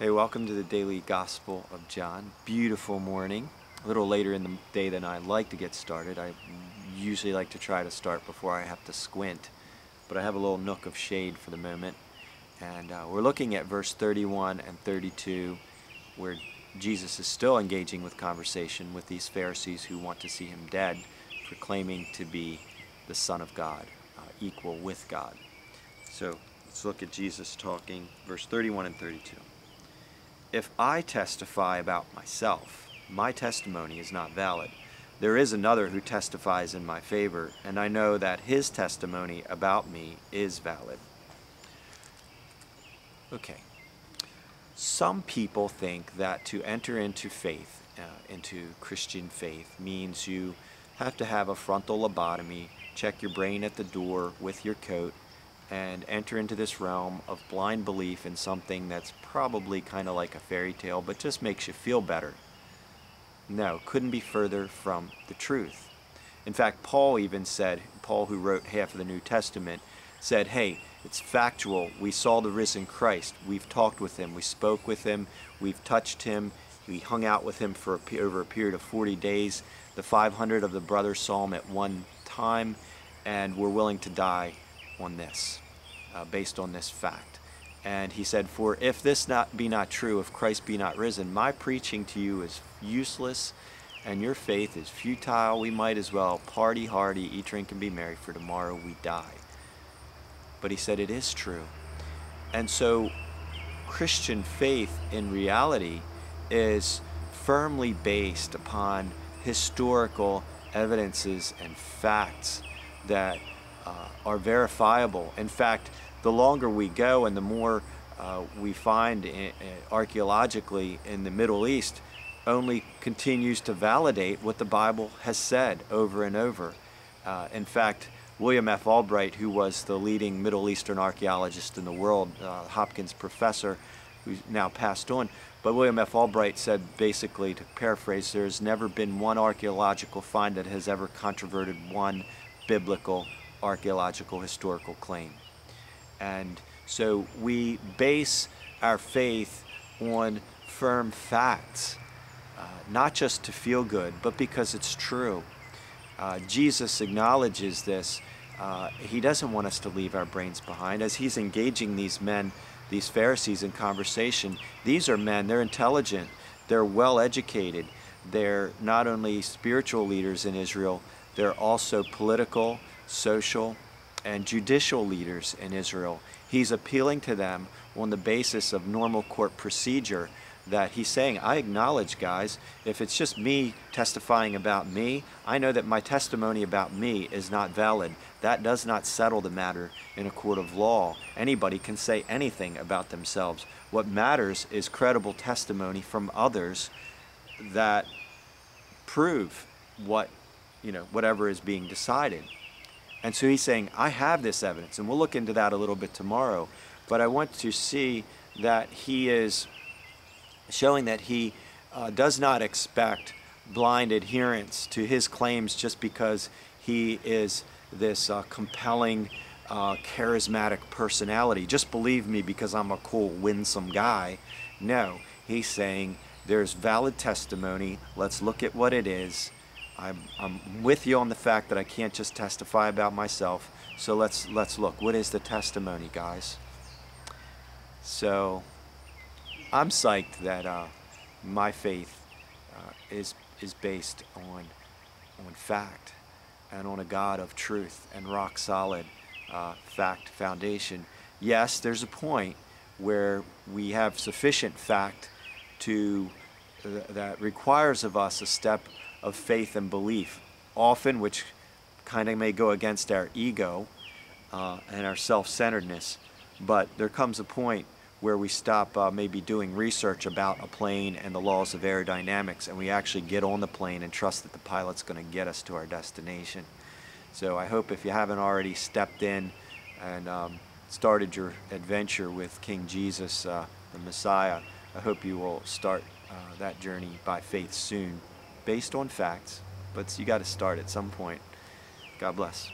Hey, welcome to the Daily Gospel of John. Beautiful morning. A little later in the day than I like to get started. I usually like to try to start before I have to squint, but I have a little nook of shade for the moment. And we're looking at verse 31 and 32, where Jesus is still engaging with conversation with these Pharisees who want to see him dead for claiming to be the Son of God, equal with God. So let's look at Jesus talking, verse 31 and 32. If I testify about myself, my testimony is not valid. There is another who testifies in my favor, and I know that his testimony about me is valid. Okay. Some people think that to enter into faith, into Christian faith, means you have to have a frontal lobotomy, check your brain at the door with your coat, and enter into this realm of blind belief in something that's probably kind of like a fairy tale, but just makes you feel better. No, couldn't be further from the truth. In fact, Paul even said, Paul who wrote half of the New Testament, said, hey, it's factual. We saw the risen Christ. We've talked with him. We spoke with him. We've touched him. We hung out with him for over a period of 40 days. The 500 of the brothers saw him at one time, and we're willing to die on this, based on this fact. And he said, for if this be not true, if Christ be not risen, my preaching to you is useless, and your faith is futile. We might as well party hardy, eat, drink, and be merry, for tomorrow we die. But he said it is true. And so Christian faith in reality is firmly based upon historical evidences and facts that are verifiable. In fact, the longer we go and the more we find archaeologically in the Middle East only continues to validate what the Bible has said over and over. In fact, William F. Albright, who was the leading Middle Eastern archaeologist in the world, Hopkins professor, who's now passed on, but William F. Albright said, basically, to paraphrase, there's never been one archaeological find that has ever controverted one biblical archaeological historical claim. And so we base our faith on firm facts, not just to feel good, but because it's true. Jesus acknowledges this. He doesn't want us to leave our brains behind. As he's engaging these men, these Pharisees, in conversation, these are men, they're intelligent, they're well educated, they're not only spiritual leaders in Israel, they're also political, social, and judicial leaders in Israel. He's appealing to them on the basis of normal court procedure, that he's saying, I acknowledge, guys, if it's just me testifying about me, I know that my testimony about me is not valid. That does not settle the matter in a court of law. Anybody can say anything about themselves. What matters is credible testimony from others that prove whatever is being decided. And so he's saying, I have this evidence, and we'll look into that a little bit tomorrow, but I want to see that he is showing that he does not expect blind adherence to his claims just because he is this compelling, charismatic personality. Just believe me because I'm a cool, winsome guy. No, he's saying there's valid testimony. Let's look at what it is. I'm with you on the fact that I can't just testify about myself. So let's look. What is the testimony, guys? So I'm psyched that my faith is based on fact and on a God of truth and rock solid fact foundation. Yes, there's a point where we have sufficient fact that requires of us a step of faith and belief, often which kind of may go against our ego and our self-centeredness. But there comes a point where we stop maybe doing research about a plane and the laws of aerodynamics, and we actually get on the plane and trust that the pilot's going to get us to our destination. So I hope if you haven't already stepped in and started your adventure with King Jesus, the Messiah, I hope you will start that journey by faith soon, based on facts, but you got to start at some point. God bless.